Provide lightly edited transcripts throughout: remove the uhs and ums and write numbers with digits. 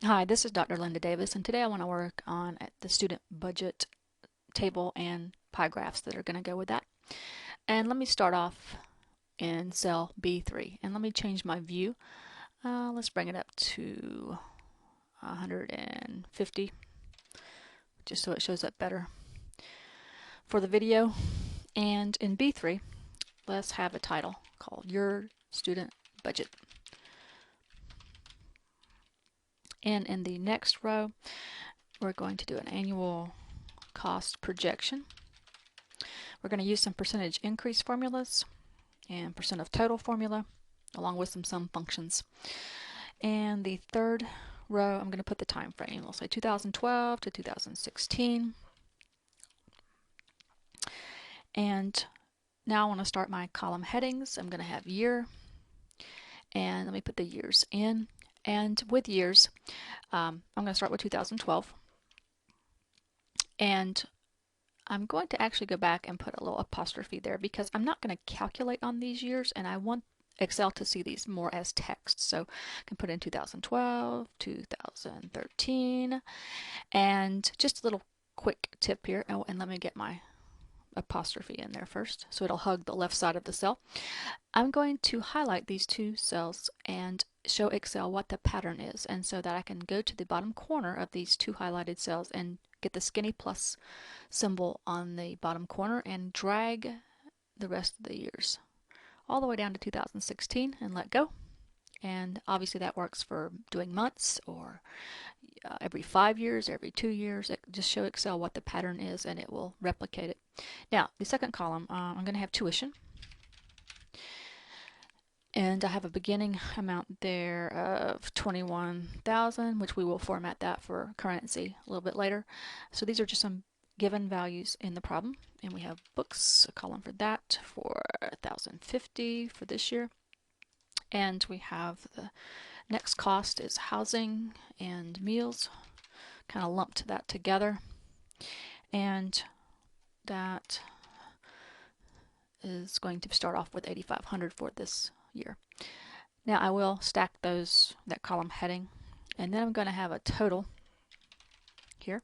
Hi, this is Dr. Linda Davis, and today I want to work on the student budget table and pie graphs that are going to go with that. And let me start off in cell B3, and let me change my view. Let's bring it up to 150, just so it shows up better for the video. And in B3, let's have a title called Your Student Budget. And in the next row, we're going to do an annual cost projection. We're going to use some percentage increase formulas and percent of total formula along with some sum functions. And the third row, I'm going to put the time frame. We'll say 2012 to 2016. And now I want to start my column headings. I'm going to have year, and let me put the years in. And with years, I'm going to start with 2012. And I'm going to actually go back and put a little apostrophe there because I'm not going to calculate on these years, and I want Excel to see these more as text. So I can put in 2012, 2013, and just a little quick tip here. Oh, and let me get my apostrophe in there first so it'll hug the left side of the cell. I'm going to highlight these two cells and show Excel what the pattern is, and so that I can go to the bottom corner of these two highlighted cells and get the skinny plus symbol on the bottom corner and drag the rest of the years all the way down to 2016 and let go. And obviously that works for doing months or every 5 years, every 2 years. Just show Excel what the pattern is and it will replicate it. Now, the second column, I'm going to have tuition. And I have a beginning amount there of 21,000, which we will format that for currency a little bit later. So these are just some given values in the problem. And we have books, a column for that, for 1,050 for this year. And we have the next cost is housing and meals. Kind of lumped that together. And that is going to start off with 8,500 for this year. Now I will stack that column heading, and then I'm going to have a total here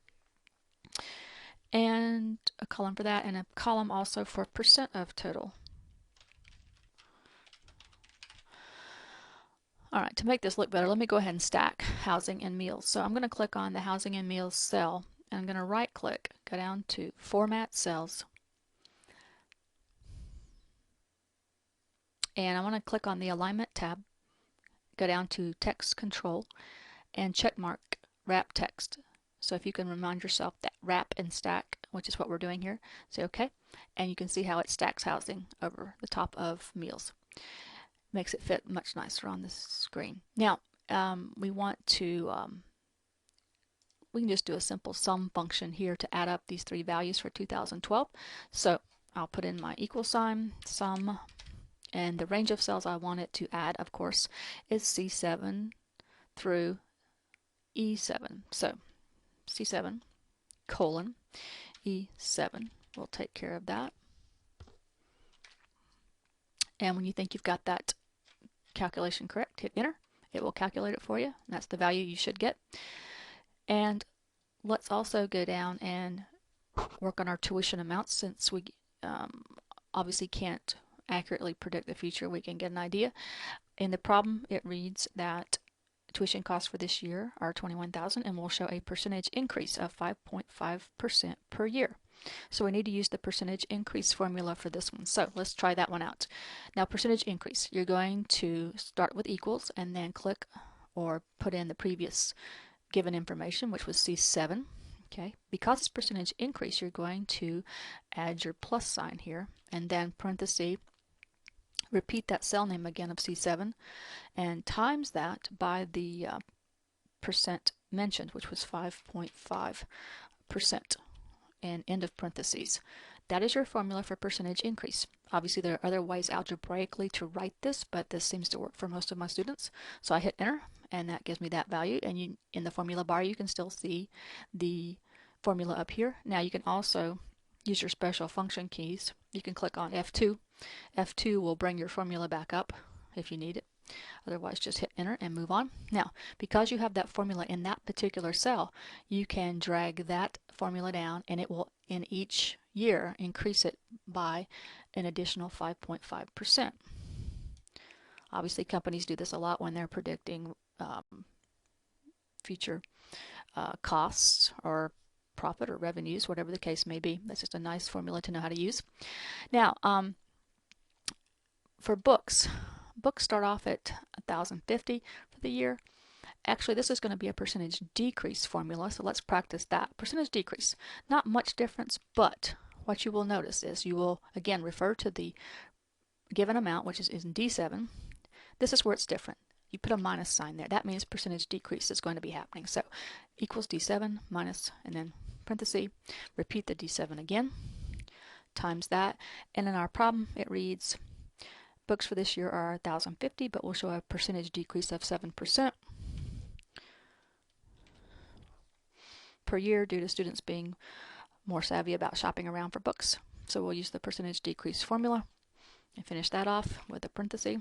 and a column for that, and a column also for percent of total. Alright, to make this look better, let me go ahead and stack housing and meals. So I'm going to click on the housing and meals cell, and I'm going to right click, go down to format cells, and I want to click on the alignment tab, go down to text control, and check mark wrap text. So if you can remind yourself that wrap and stack, which is what we're doing here, say OK, and you can see how it stacks housing over the top of meals. Makes it fit much nicer on the screen. Now we want to we can just do a simple sum function here to add up these three values for 2012. So I'll put in my equal sign, sum, and the range of cells I want it to add, of course, is C7 through E7. So C7 colon E7 will take care of that. And when you think you've got that calculation correct, hit enter. It will calculate it for you. That's the value you should get. And let's also go down and work on our tuition amounts. Since we obviously can't accurately predict the future, we can get an idea. In the problem, it reads that tuition costs for this year are 21,000 and will show a percentage increase of 5.5% per year. So we need to use the percentage increase formula for this one. So let's try that one out. Now, percentage increase, you're going to start with equals and then click or put in the previous given information, which was C7. Okay, because it's percentage increase, you're going to add your plus sign here and then parenthesis, repeat that cell name again of C7 and times that by the percent mentioned, which was 5.5%, and end of parentheses. That is your formula for percentage increase. Obviously there are other ways algebraically to write this, but this seems to work for most of my students. So I hit enter and that gives me that value, and in the formula bar you can still see the formula up here. Now you can also use your special function keys. You can click on F2. F2 will bring your formula back up if you need it. Otherwise, just hit enter and move on. Now, because you have that formula in that particular cell, you can drag that formula down and it will, in each year, increase it by an additional 5.5%. Obviously, companies do this a lot when they're predicting future costs or profit or revenues, whatever the case may be. That's just a nice formula to know how to use. Now, for books start off at 1,050 for the year. Actually, this is going to be a percentage decrease formula, so let's practice that. Percentage decrease, not much difference, but what you will notice is you will again refer to the given amount, which is in D7. This is where it's different. You put a minus sign there. That means percentage decrease is going to be happening. So equals D7 minus, and then parenthesis, repeat the D7 again, times that. And in our problem, it reads, books for this year are 1,050, but we'll show a percentage decrease of 7% per year due to students being more savvy about shopping around for books. So we'll use the percentage decrease formula and finish that off with a parenthesis.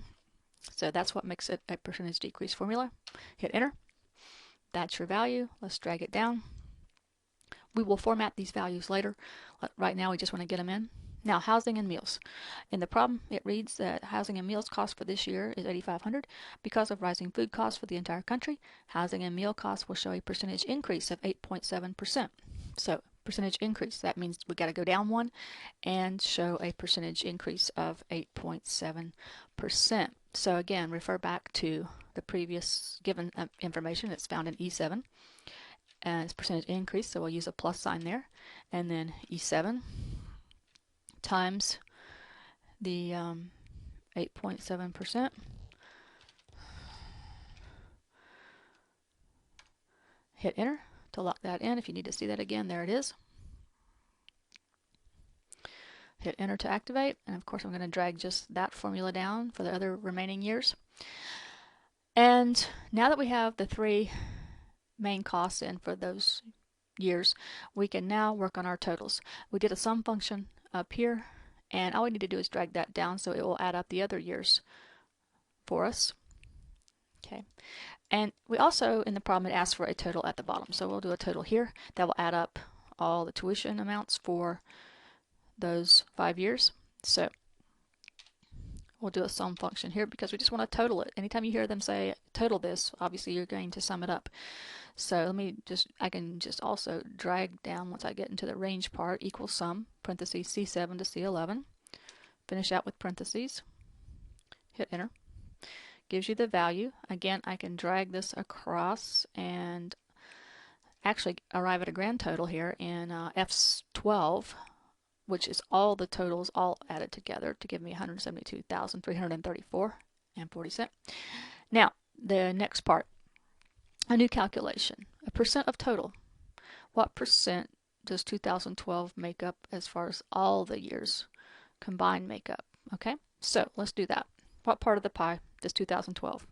So that's what makes it a percentage decrease formula. Hit enter. That's your value. Let's drag it down. We will format these values later. Right now we just want to get them in. Now, housing and meals. In the problem, it reads that housing and meals cost for this year is $8,500. Because of rising food costs for the entire country, housing and meal costs will show a percentage increase of 8.7%. So, percentage increase, that means we got to go down one and show a percentage increase of 8.7%. So again, refer back to the previous given information. It's found in E7. And it's percentage increase, so we'll use a plus sign there. And then E7 times the 8.7%. Hit enter to lock that in. If you need to see that again, there it is. Hit enter to activate, and of course I'm going to drag just that formula down for the other remaining years. And now that we have the three main costs in for those years, we can now work on our totals. We did a sum function up here, and all we need to do is drag that down so it will add up the other years for us. Okay, and we also, in the problem, it asks for a total at the bottom, so we'll do a total here that will add up all the tuition amounts for those 5 years. So we'll do a sum function here because we just want to total it. Anytime you hear them say total this, obviously you're going to sum it up. So I can just also drag down once I get into the range part, equals sum, parentheses C7 to C11, finish out with parentheses, hit enter. Gives you the value. Again, I can drag this across and actually arrive at a grand total here in F12, which is all the totals all added together to give me 172,334.40. Now, the next part, a new calculation, a percent of total. What percent does 2012 make up as far as all the years combined make up? Okay, so let's do that. What part of the pie does 2012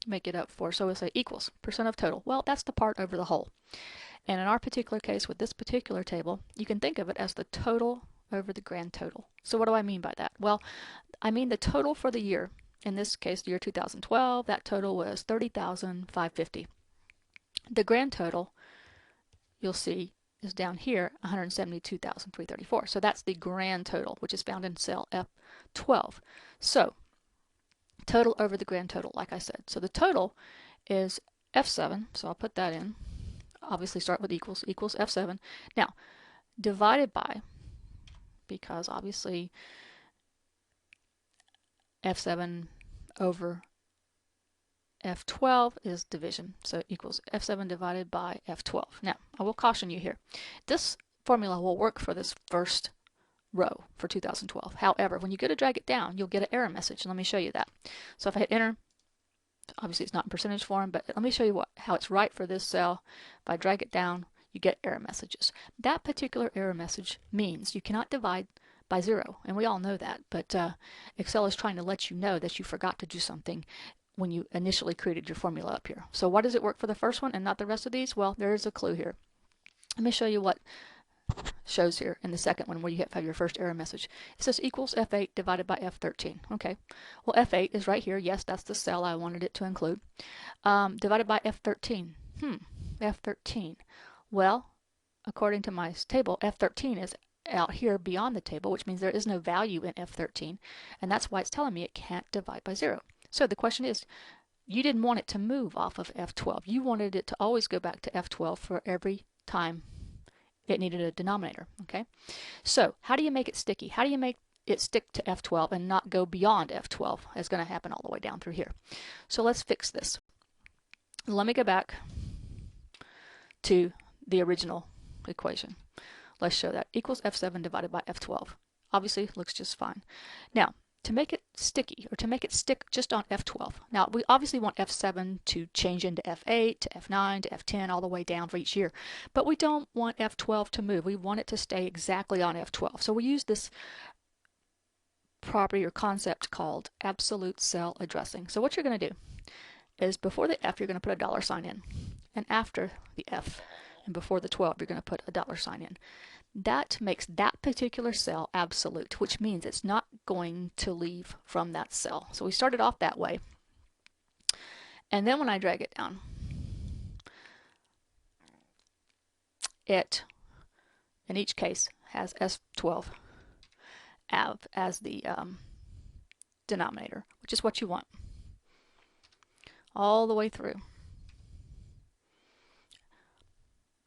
make it up for? So we'll say equals percent of total. Well, that's the part over the whole. And in our particular case with this particular table, you can think of it as the total over the grand total. So what do I mean by that? Well, I mean the total for the year. In this case, the year 2012, that total was 30,550. The grand total, you'll see, is down here, 172,334. So that's the grand total, which is found in cell F12. So total over the grand total, like I said. So the total is F7, so I'll put that in. Obviously start with equals F7. Now, divided by, because obviously F7 over F12 is division, so equals F7 divided by F12. Now, I will caution you here. This formula will work for this first row for 2012. However, when you go to drag it down, you'll get an error message, and let me show you that. So if I hit enter, obviously it's not in percentage form, but let me show you how it's right for this cell. If I drag it down, you get error messages. That particular error message means you cannot divide by 0, and we all know that, but Excel is trying to let you know that you forgot to do something when you initially created your formula up here. So why does it work for the first one and not the rest of these? Well, there is a clue here. Let me show you what shows here in the second one where you have your first error message. It says equals F8 divided by F13. Okay, well F8 is right here. Yes, that's the cell I wanted it to include. Divided by F13. F13. Well, according to my table, F13 is out here beyond the table, which means there is no value in F13, and that's why it's telling me it can't divide by 0. So the question is, you didn't want it to move off of F12. You wanted it to always go back to F12 for every time it needed a denominator. Okay, so how do you make it sticky? How do you make it stick to F12 and not go beyond F12? It's going to happen all the way down through here. So let's fix this. Let me go back to the original equation. Let's show that. Equals F7 divided by F12. Obviously, it looks just fine. Now, to make it sticky, or to make it stick just on F12. Now, we obviously want F7 to change into F8, to F9, to F10, all the way down for each year. But we don't want F12 to move. We want it to stay exactly on F12. So we use this property or concept called absolute cell addressing. So what you're going to do is before the F, you're going to put a $sign in. And after the F, and before the 12, you're going to put a $sign in. That makes that particular cell absolute, which means it's not going to leave from that cell. So we started off that way. And then when I drag it down, it, in each case, has S12 as the denominator, which is what you want all the way through.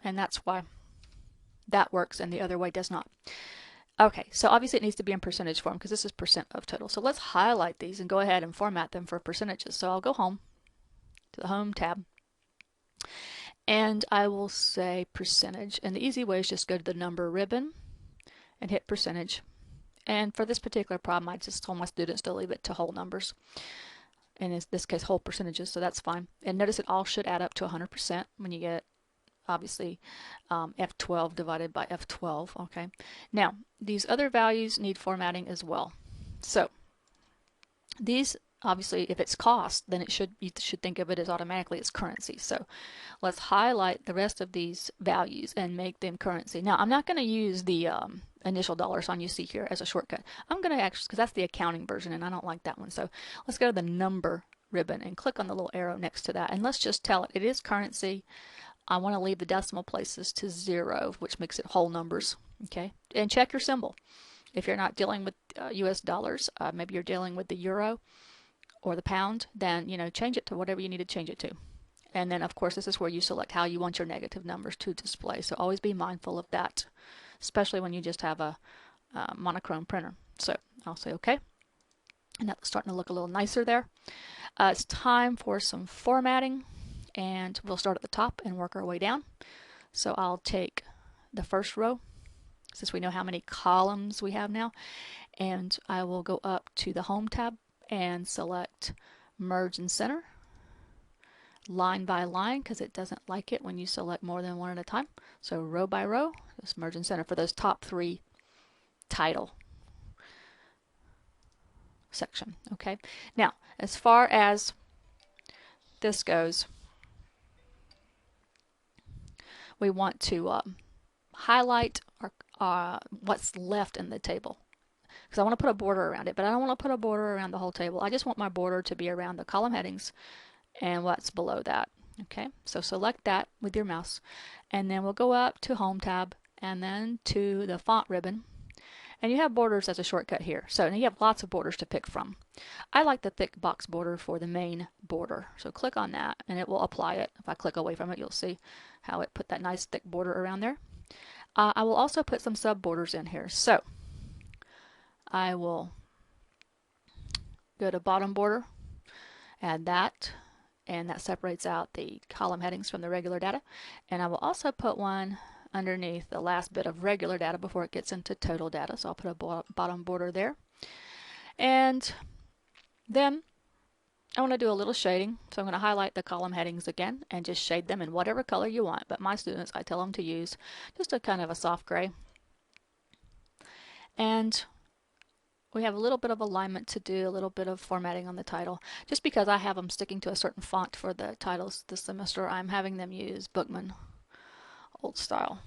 And that's why that works and the other way does not. Okay, so obviously it needs to be in percentage form because this is percent of total. So let's highlight these and go ahead and format them for percentages. So I'll go home to the Home tab and I will say percentage. And the easy way is just go to the number ribbon and hit percentage. And for this particular problem, I just told my students to leave it to whole numbers. In this case, whole percentages, so that's fine. And notice it all should add up to 100% when you get obviously F12 divided by F12. Okay, now these other values need formatting as well. So these obviously, if it's cost, then you should think of it as automatically as currency. So let's highlight the rest of these values and make them currency. Now I'm not going to use the initial $sign you see here as a shortcut. I'm going to actually, because that's the accounting version and I don't like that one. So let's go to the number ribbon and click on the little arrow next to that, and let's just tell it is currency. I want to leave the decimal places to 0, which makes it whole numbers. Okay, and check your symbol. If you're not dealing with US dollars, maybe you're dealing with the euro or the pound, then change it to whatever you need to change it to. And then of course this is where you select how you want your negative numbers to display. So always be mindful of that, especially when you just have a monochrome printer. So I'll say OK, and that's starting to look a little nicer there. It's time for some formatting. And we'll start at the top and work our way down. So I'll take the first row, since we know how many columns we have now, and I will go up to the Home tab and select Merge and Center, line by line, because it doesn't like it when you select more than one at a time. So row by row, just Merge and Center for those top 3 title section. Okay, now as far as this goes, we want to highlight what's left in the table, because I want to put a border around it, but I don't want to put a border around the whole table. I just want my border to be around the column headings and what's below that. Okay, so select that with your mouse, and then we'll go up to Home tab and then to the font ribbon, and you have borders as a shortcut here. So you have lots of borders to pick from. I like the thick box border for the main border, so click on that and it will apply it. If I click away from it, you'll see how it put that nice thick border around there. I will also put some sub borders in here. So I will go to bottom border, add that, and that separates out the column headings from the regular data. And I will also put one underneath the last bit of regular data before it gets into total data. So I'll put a bottom border there. And then I want to do a little shading. So I'm going to highlight the column headings again and just shade them in whatever color you want. But my students, I tell them to use just a kind of a soft gray. And we have a little bit of alignment to do, a little bit of formatting on the title. Just because I have them sticking to a certain font for the titles this semester, I'm having them use Bookman Old Style.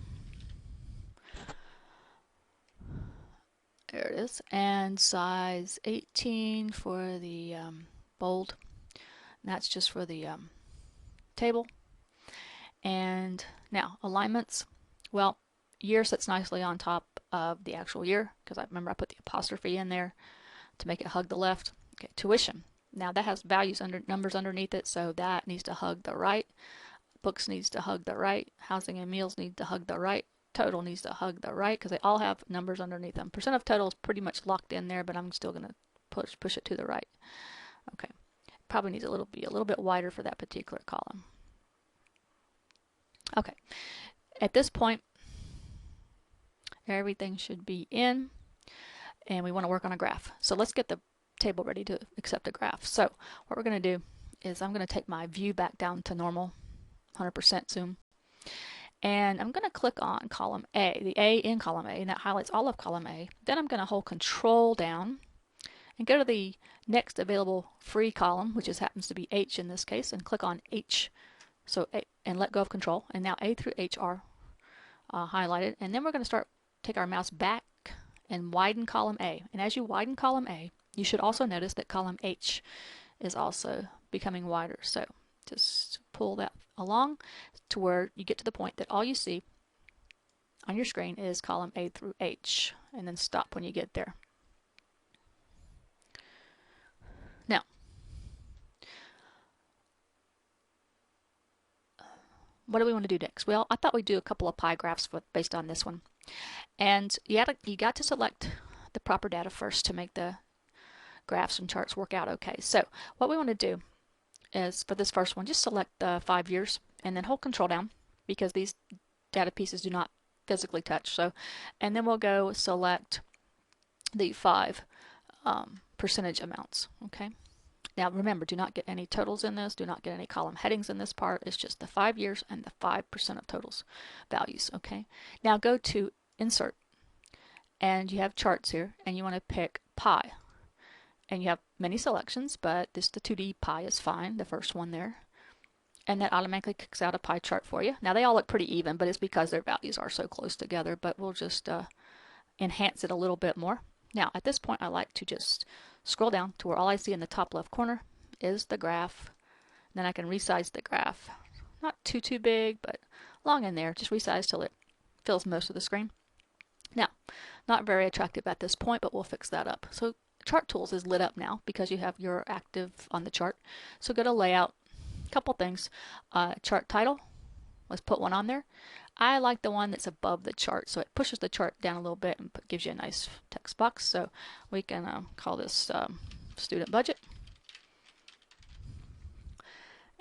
There it is. And size 18 for the bold. And that's just for the table. And now alignments. Well, year sits nicely on top of the actual year because I remember I put the apostrophe in there to make it hug the left. Okay, tuition. Now that has values under numbers underneath it, so that needs to hug the right. Books needs to hug the right. Housing and meals need to hug the right. Total needs to hug the right because they all have numbers underneath them. Percent of total is pretty much locked in there, but I'm still going to push it to the right. Okay, probably needs be a little bit wider for that particular column. Okay, at this point, everything should be in, and we want to work on a graph. So let's get the table ready to accept a graph. So what we're going to do is I'm going to take my view back down to normal, 100% zoom. And I'm going to click on column A, the A in column A, and that highlights all of column A. Then I'm going to hold Control down and go to the next available free column, which happens to be H in this case, and click on H. So A, and let go of Control. And now A through H are highlighted. And then we're going to take our mouse back and widen column A. And as you widen column A, you should also notice that column H is also becoming wider. So just pull that along to where you get to the point that all you see on your screen is column A through H, and then stop when you get there. Now, what do we want to do next? Well, I thought we'd do a couple of pie graphs based on this one. And you got to select the proper data first to make the graphs and charts work out okay. So what we want to do is, for this first one, just select the 5 years and then hold Control down because these data pieces do not physically touch. So, and then we'll go select the 5 percentage amounts. Okay. Now remember, do not get any totals in this. Do not get any column headings in this part. It's just the 5 years and the 5% of totals values. Okay. Now go to Insert, and you have charts here, and you want to pick pie. And you have many selections, but the 2D pie is fine, the first one there. And that automatically kicks out a pie chart for you. Now they all look pretty even, but it's because their values are so close together, but we'll just enhance it a little bit more. Now at this point I like to just scroll down to where all I see in the top left corner is the graph. Then I can resize the graph. Not too big, but long in there. Just resize till it fills most of the screen. Now, not very attractive at this point, but we'll fix that up. So Chart Tools is lit up now because you have your active on the chart. So go to Layout, couple things. Chart Title, let's put one on there. I like the one that's above the chart, so it pushes the chart down a little bit and gives you a nice text box. So we can call this Student Budget.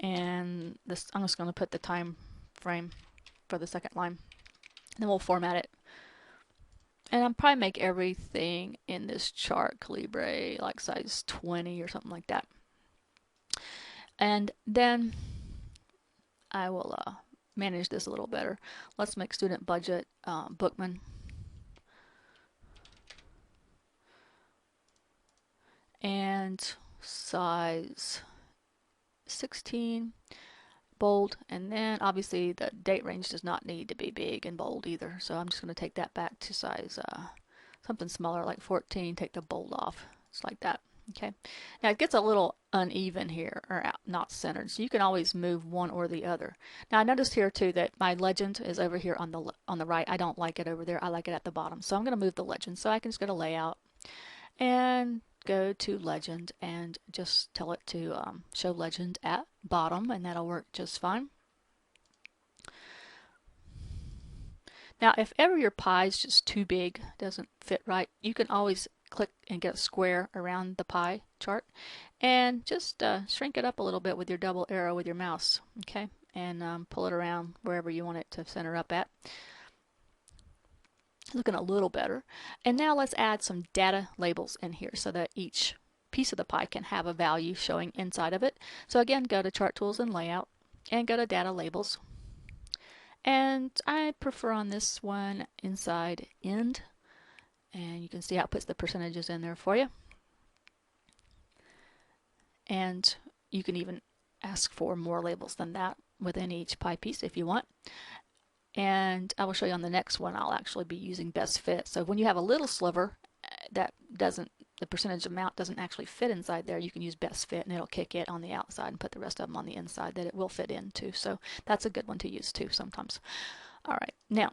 And this, I'm just going to put the time frame for the second line. And then we'll format it. And I'll probably make everything in this chart Calibre like size 20 or something like that. And then I will manage this a little better. Let's make Student Budget Bookman. And size 16, bold, and then obviously the date range does not need to be big and bold either, so I'm just going to take that back to size something smaller like 14, take the bold off, just like that. Okay, now it gets a little uneven here, or not centered, so you can always move one or the other. Now I noticed here too that my legend is over here on the right. I don't like it over there, I like it at the bottom, so I'm going to move the legend. So I can just go to Layout and go to Legend and just tell it to show Legend at bottom, and that'll work just fine. Now if ever your pie is just too big, doesn't fit right, you can always click and get a square around the pie chart and just shrink it up a little bit with your double arrow with your mouse, okay, and pull it around wherever you want it to center up at. Looking a little better. And now let's add some data labels in here so that each piece of the pie can have a value showing inside of it. So again, go to Chart Tools and Layout and go to Data Labels. And I prefer on this one inside end, and you can see how it puts the percentages in there for you. And you can even ask for more labels than that within each pie piece if you want. And I will show you on the next one, I'll actually be using best fit. So when you have a little sliver, that doesn't, the percentage amount doesn't actually fit inside there, you can use best fit and it'll kick it on the outside and put the rest of them on the inside that it will fit into. So that's a good one to use too sometimes. All right, now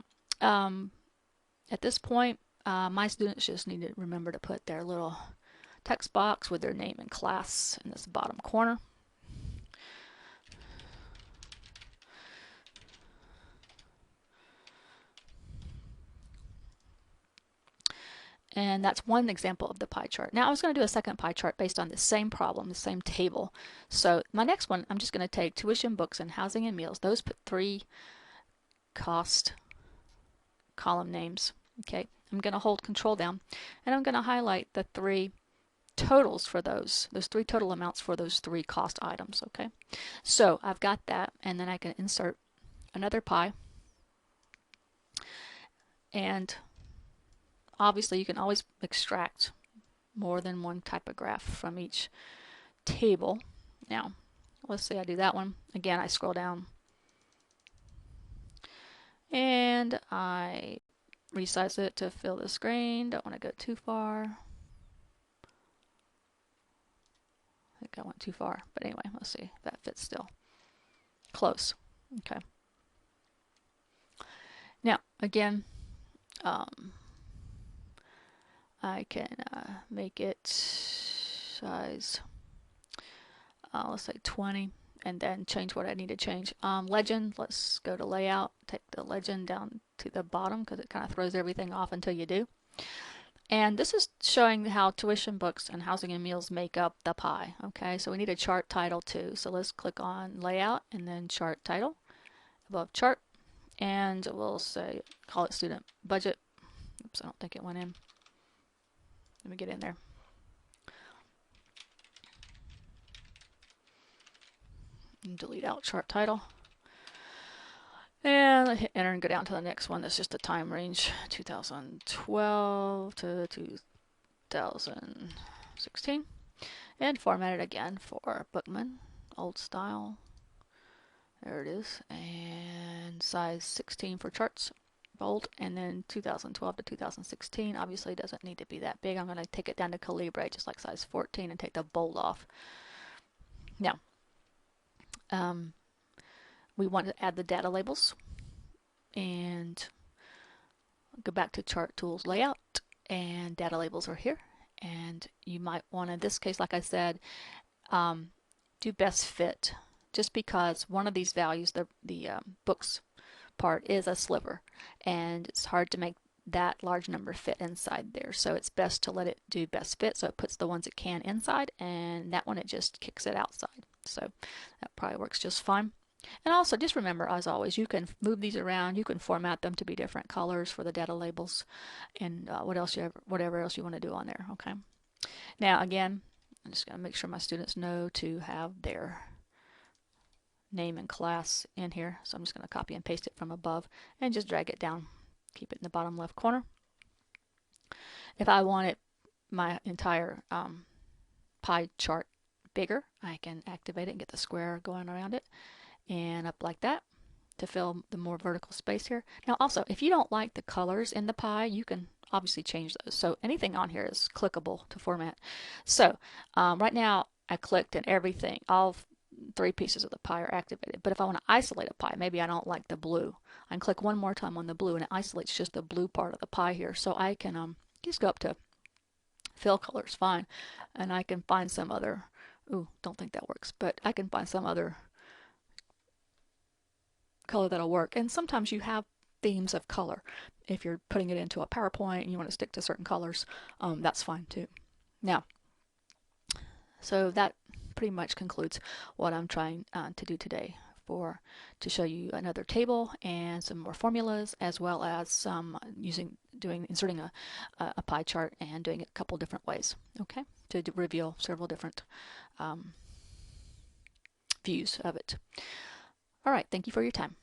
at this point, my students just need to remember to put their little text box with their name and class in this bottom corner. And that's one example of the pie chart. Now I was going to do a second pie chart based on the same problem, the same table. So my next one, I'm just going to take tuition, books, and housing and meals. Those put 3 cost column names. Okay, I'm going to hold control down and I'm going to highlight the 3 totals for those 3 total amounts for those 3 cost items. Okay, so I've got that, and then I can insert another pie, and obviously you can always extract more than one type of graph from each table. Now let's say I do that one again. I scroll down and I resize it to fill the screen. Don't want to go too far. I think I went too far, but anyway, let's see if that fits still. Close. Okay. Now again, I can make it size, let's say 20, and then change what I need to change. Legend, let's go to layout, take the legend down to the bottom because it kind of throws everything off until you do. And this is showing how tuition, books, and housing and meals make up the pie. Okay, so we need a chart title too. So let's click on layout and then chart title above chart, and we'll say, call it student budget. Oops, I don't think it went in. Let me get in there. And delete out chart title. And I hit enter and go down to the next one. That's just the time range, 2012 to 2016. And format it again for Bookman, old style. There it is. And size 16 for charts, bold. And then 2012 to 2016. Obviously it doesn't need to be that big. I'm going to take it down to Calibre, just like size 14, and take the bold off. Now, we want to add the data labels, and go back to chart tools layout, and data labels are here. And you might want to, in this case, like I said, do best fit, just because one of these values, the books part, is a sliver, and it's hard to make that large number fit inside there. So it's best to let it do best fit, so it puts the ones it can inside, and that one it just kicks it outside. So that probably works just fine. And also just remember, as always, you can move these around. You can format them to be different colors for the data labels, and whatever else you want to do on there. Okay. Now again, I'm just going to make sure my students know to have their name and class in here. So I'm just going to copy and paste it from above and just drag it down. Keep it in the bottom left corner. If I want it, my entire pie chart bigger, I can activate it and get the square going around it and up like that to fill the more vertical space here. Now also, if you don't like the colors in the pie, you can obviously change those. So anything on here is clickable to format. So right now I clicked and everything, all 3 pieces of the pie are activated. But if I want to isolate a pie, maybe I don't like the blue, I can click one more time on the blue and it isolates just the blue part of the pie here. So I can just go up to fill colors, fine, and I can find some other, ooh, don't think that works, but I can find some other color that'll work. And sometimes you have themes of color. If you're putting it into a PowerPoint and you want to stick to certain colors, that's fine too. Now, so that pretty much concludes what I'm trying to do today, to show you another table and some more formulas, as well as some inserting a pie chart and doing it a couple different ways, okay, to reveal several different views of it. All right, thank you for your time.